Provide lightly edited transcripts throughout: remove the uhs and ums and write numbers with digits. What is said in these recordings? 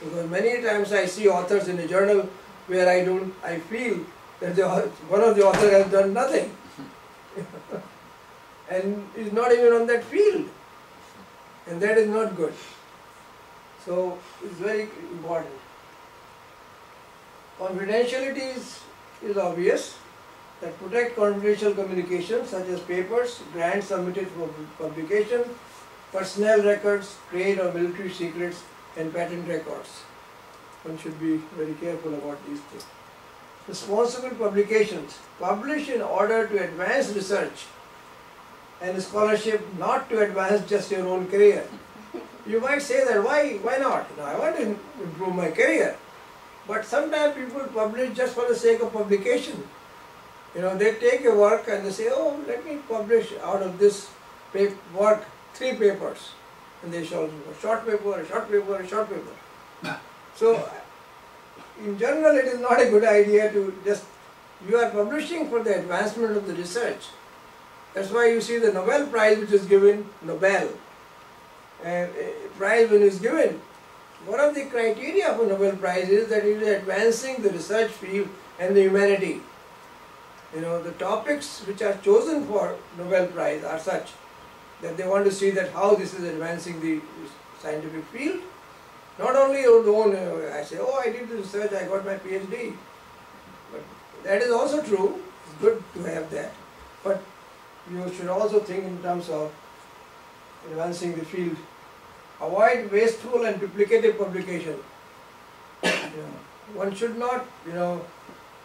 Because many times I see authors in a journal where I feel that one of the authors has done nothing and is not even on that field, and that is not good. So it's very important. Confidentiality is obvious, that protect confidential communications such as papers, grants submitted for publication, personnel records, trade or military secrets, and patent records. One should be very careful about these things. Responsible publications. Publish in order to advance research and scholarship, not to advance just your own career. You might say that, why not? You know, I want to improve my career. But sometimes people publish just for the sake of publication. You know, they take a work and they say, oh, let me publish out of this work 3 papers. And they show a short paper, a short paper, a short paper. So, in general, it is not a good idea to just, you are publishing for the advancement of the research. That's why you see the Nobel Prize which is given, Nobel. And a prize when it's given, one of the criteria for Nobel Prize is that it is advancing the research field and the humanity. You know, the topics which are chosen for Nobel Prize are such that they want to see that how this is advancing the scientific field. Not only your own, I say, oh, I did the research, I got my PhD. But that is also true, it's good to have that. But you should also think in terms of advancing the field. Avoid wasteful and duplicative publication. One should not, a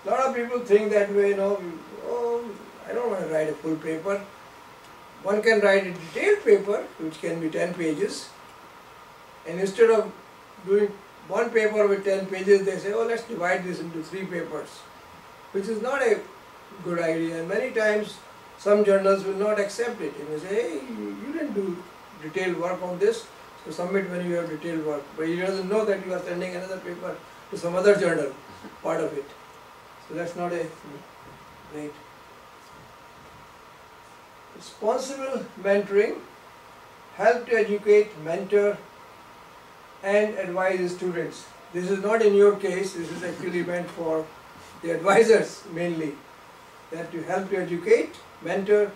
lot of people think that way, oh, I don't want to write a full paper. One can write a detailed paper, which can be 10 pages, and instead of doing one paper with 10 pages, they say, oh, let's divide this into 3 papers, which is not a good idea. And many times, some journals will not accept it, and they say, hey, you didn't do detailed work on this, so submit when you have detailed work. But he doesn't know that you are sending another paper to some other journal, part of it. So that's not a great. Responsible mentoring, help to educate, mentor, and advise students. This is not in your case, this is actually meant for the advisors mainly, that to help to educate, mentor,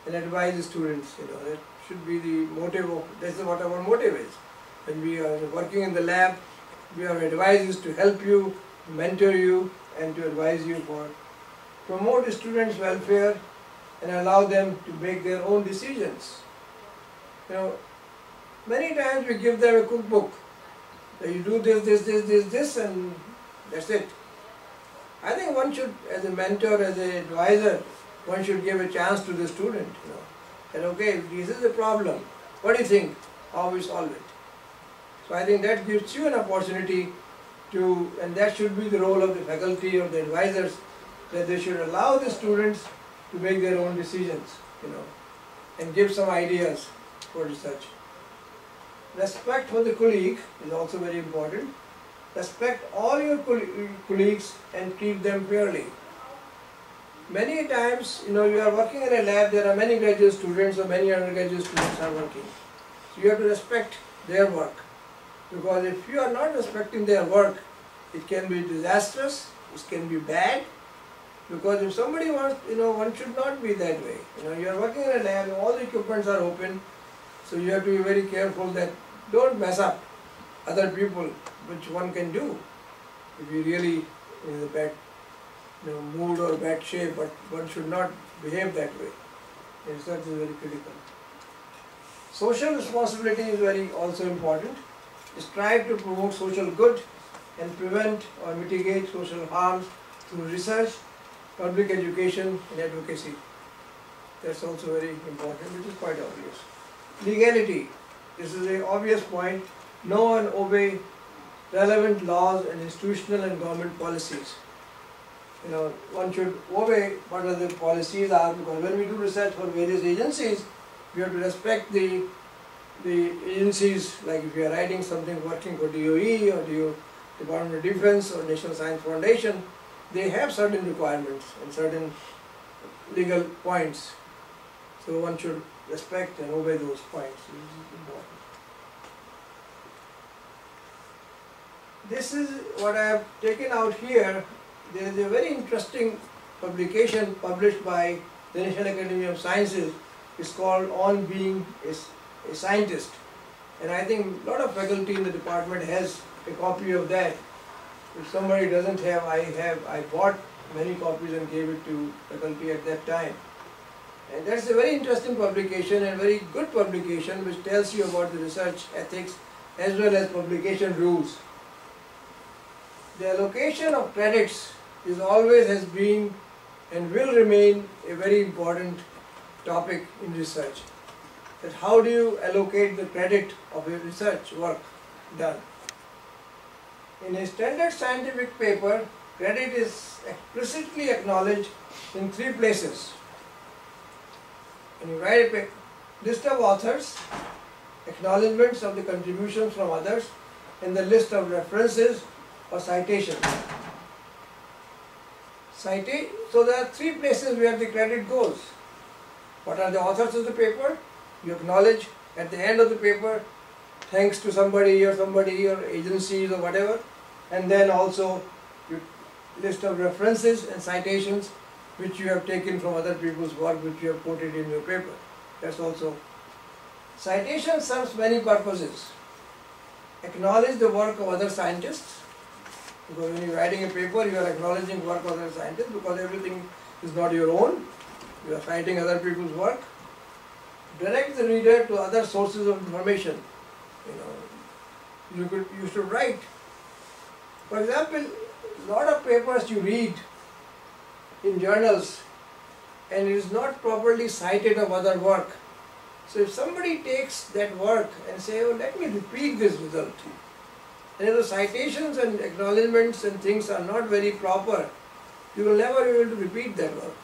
and advise students. That should be the motive of, that's what our motive is. When we are working in the lab, we are advisors to help you, mentor you, and to advise you for promote students' welfare and allow them to make their own decisions. Many times we give them a cookbook. So you do this, and that's it. I think one should, as a mentor, as an advisor, one should give a chance to the student. That okay, this is the problem. What do you think? How we solve it? So I think that gives you an opportunity to, and that should be the role of the faculty or the advisors, that they should allow the students to make their own decisions, and give some ideas for research. Respect for the colleague is also very important. Respect all your colleagues and treat them fairly. Many times, you are working in a lab, there are many graduate students or many undergraduate students are working. So you have to respect their work. Because if you are not respecting their work, it can be disastrous, it can be bad. Because if somebody wants, one should not be that way. You are working in a lab, all the equipments are open, so you have to be very careful that don't mess up other people, which one can do if you really in a bad mood or bad shape, but one should not behave that way. Research is very critical. Social responsibility is very also important. Strive to promote social good and prevent or mitigate social harms through research, public education, and advocacy. That's also very important, which is quite obvious. Legality. This is an obvious point. Know and obey relevant laws and institutional and government policies. One should obey what the policies are, because when we do research for various agencies, we have to respect the agencies, like if you are writing something working for DOE or Department of Defense or National Science Foundation, they have certain requirements and certain legal points. So one should respect and obey those points. This is important. This is what I have taken out here. There is a very interesting publication published by the National Academy of Sciences. It's called On Being a Scientist. And I think a lot of faculty in the department has a copy of that. If somebody doesn't have, I bought many copies and gave it to faculty at that time. And that's a very interesting publication and very good publication which tells you about the research ethics as well as publication rules. The allocation of credits is always has been and will remain a very important topic in research. That how do you allocate the credit of your research work done? In a standard scientific paper, credit is explicitly acknowledged in 3 places. When you write a list of authors, acknowledgements of the contributions from others, and the list of references or citations. So there are 3 places where the credit goes. What are the authors of the paper? You acknowledge at the end of the paper, thanks to somebody or agencies or whatever, and then also you list of references and citations which you have taken from other people's work which you have quoted in your paper. That's also. Citation serves many purposes. Acknowledge the work of other scientists, because when you're writing a paper you are acknowledging work of other scientists, because everything is not your own. You are citing other people's work. Direct the reader to other sources of information. You should write. For example, a lot of papers you read in journals and it is not properly cited of other work. So if somebody takes that work and say, oh, let me repeat this result, and if the citations and acknowledgements and things are not very proper, you will never be able to repeat that work.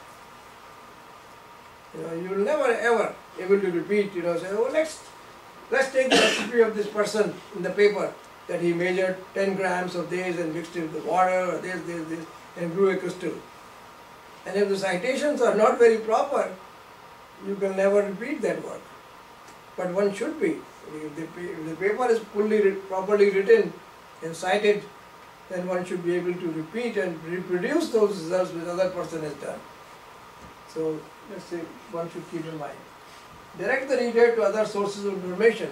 You will never ever able to repeat, say, oh, let's take the recipe of this person in the paper, that he measured 10 grams of this and mixed it with water, or this, and grew a crystal. And if the citations are not very proper, you can never repeat that work. But one should be. If the paper is properly written and cited, then one should be able to repeat and reproduce those results which other person has done. So let's say one should keep in mind. Direct the reader to other sources of information.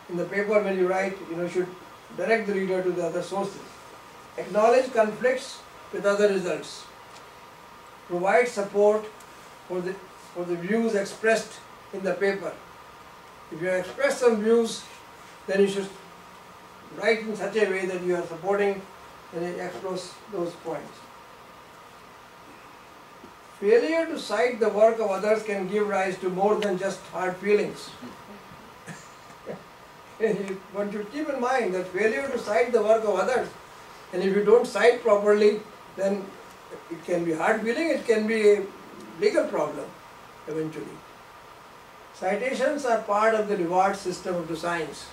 In the paper when you write, you should direct the reader to the other sources. Acknowledge conflicts with other results. Provide support for the views expressed in the paper. If you express some views, then you should write in such a way that you are supporting and express those points. Failure to cite the work of others can give rise to more than just hard feelings. One should keep in mind that failure to cite the work of others, and if you don't cite properly, then it can be hard feeling, it can be a legal problem eventually. Citations are part of the reward system of the science,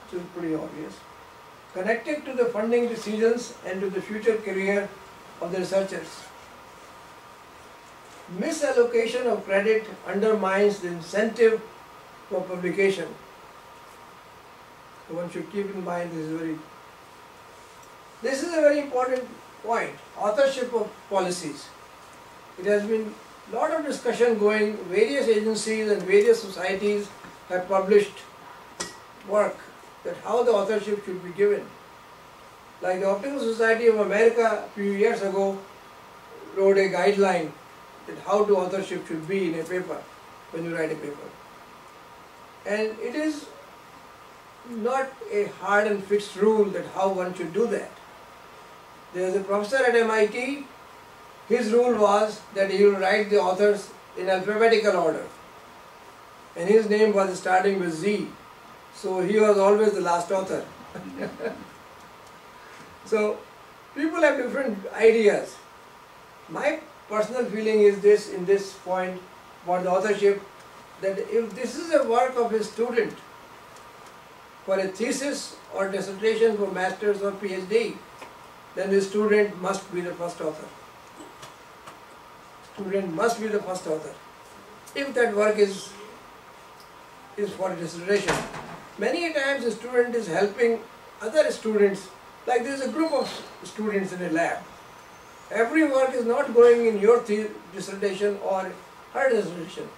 which is pretty obvious. Connected to the funding decisions and to the future career of the researchers. Misallocation of credit undermines the incentive for publication. So one should keep in mind this is a very important point. Authorship of policies. It has been a lot of discussion going. Various agencies and various societies have published work that how the authorship should be given. Like the Optical Society of America a few years ago wrote a guideline that how the authorship should be in a paper, when you write a paper. And it is not a hard and fixed rule that how one should do that. There is a professor at MIT, his rule was that he will write the authors in alphabetical order. And his name was starting with Z. So he was always the last author. So people have different ideas. My personal feeling is this, in this point about the authorship, that if this is a work of a student for a thesis or dissertation for master's or PhD, then the student must be the first author. Student must be the first author. If that work is for a dissertation. Many times the student is helping other students, like there is a group of students in a lab. Every work is not going in your dissertation or her dissertation.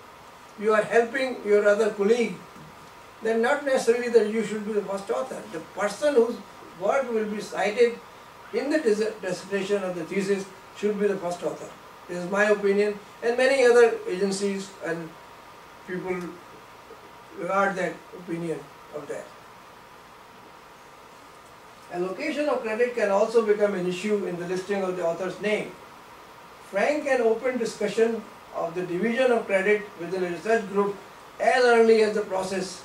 You are helping your other colleague, then not necessarily that you should be the first author. The person whose work will be cited in the dissertation or the thesis should be the first author. This is my opinion, and many other agencies and people regard that opinion of that. Allocation of credit can also become an issue in the listing of the author's name. Frank and open discussion of the division of credit within a research group as early as the process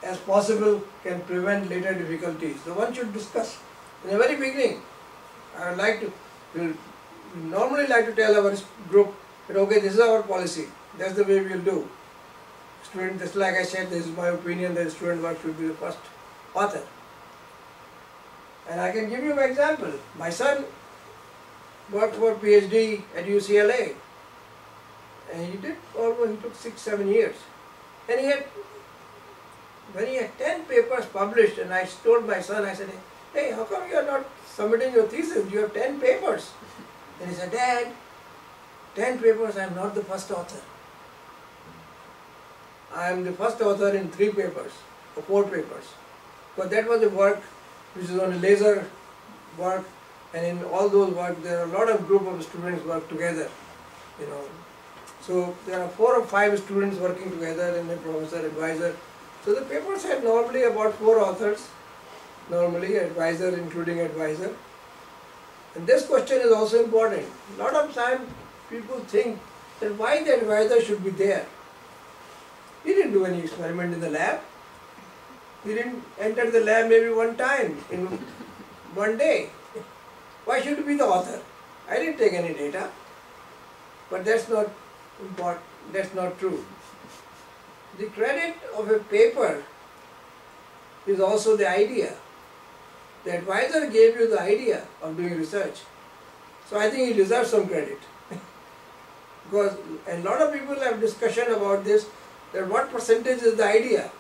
as possible can prevent later difficulties. So one should discuss in the very beginning. I would like to, we normally like to tell our group that okay, this is our policy, that's the way we will do. Student, just like I said, this is my opinion that student work should be the first author. And I can give you an example. My son worked for PhD at UCLA, and he took 6-7 years. And when he had 10 papers published, and I told my son, I said, hey, how come you are not submitting your thesis? You have 10 papers. And he said, Dad, 10 papers, I am not the first author. I am the first author in 3 papers, or 4 papers. But that was a work which is on a laser work, and in all those work there are a lot of group of students work together, you know. So there are 4 or 5 students working together and a professor advisor. So the papers had normally about 4 authors, normally advisor including advisor. And this question is also important. A lot of time people think that why the advisor should be there. He didn't do any experiment in the lab. He didn't enter the lab maybe one time in one day. Why should he be the author? I didn't take any data. But that's not important. That's not true. The credit of a paper is also the idea. The advisor gave you the idea of doing research. So I think he deserves some credit. Because a lot of people have discussion about this, that what percentage is the idea.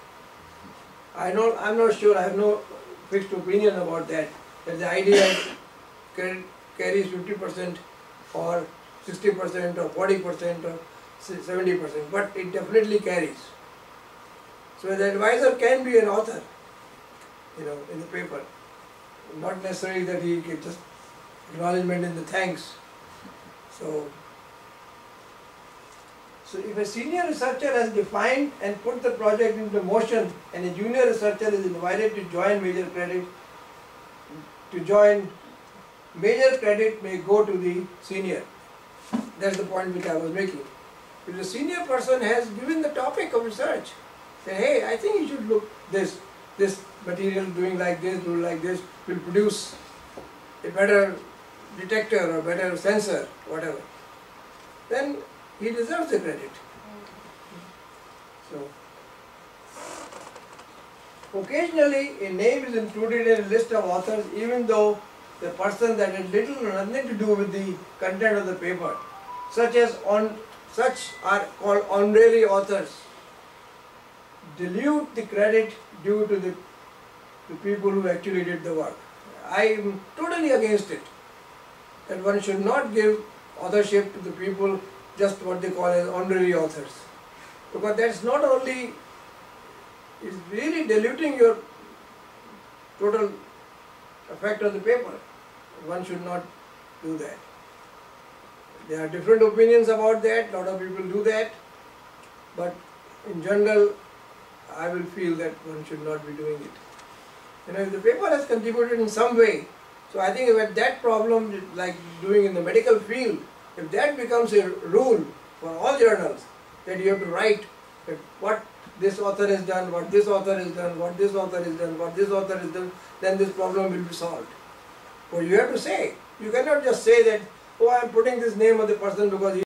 I'm not sure, I have no fixed opinion about that the idea carries 50% or 60% or 40% or 70%, but it definitely carries. So the advisor can be an author, you know, in the paper. Not necessarily that he gets just acknowledgement in the thanks. So if a senior researcher has defined and put the project into motion and a junior researcher is invited to join major credit, major credit may go to the senior. That's the point which I was making. If the senior person has given the topic of research, say, hey, I think you should look this material doing like this, will produce a better detector or better sensor, whatever. Then he deserves the credit. So, occasionally a name is included in a list of authors even though the person that had little or nothing to do with the content of the paper. Such are called honorary authors. Dilute the credit due to the people who actually did the work. I am totally against it. That one should not give authorship to the people just what they call as honorary authors. Because that's not only, it's really diluting your total effect of the paper. One should not do that. There are different opinions about that, a lot of people do that, but in general, I will feel that one should not be doing it. You know, if the paper has contributed in some way, so I think if that problem, like doing in the medical field, if that becomes a rule for all journals, that you have to write that what this author has done, what this author has done, what this author has done, what this author has done, then this problem will be solved. Well, you have to say. You cannot just say that, oh, I am putting this name of the person because he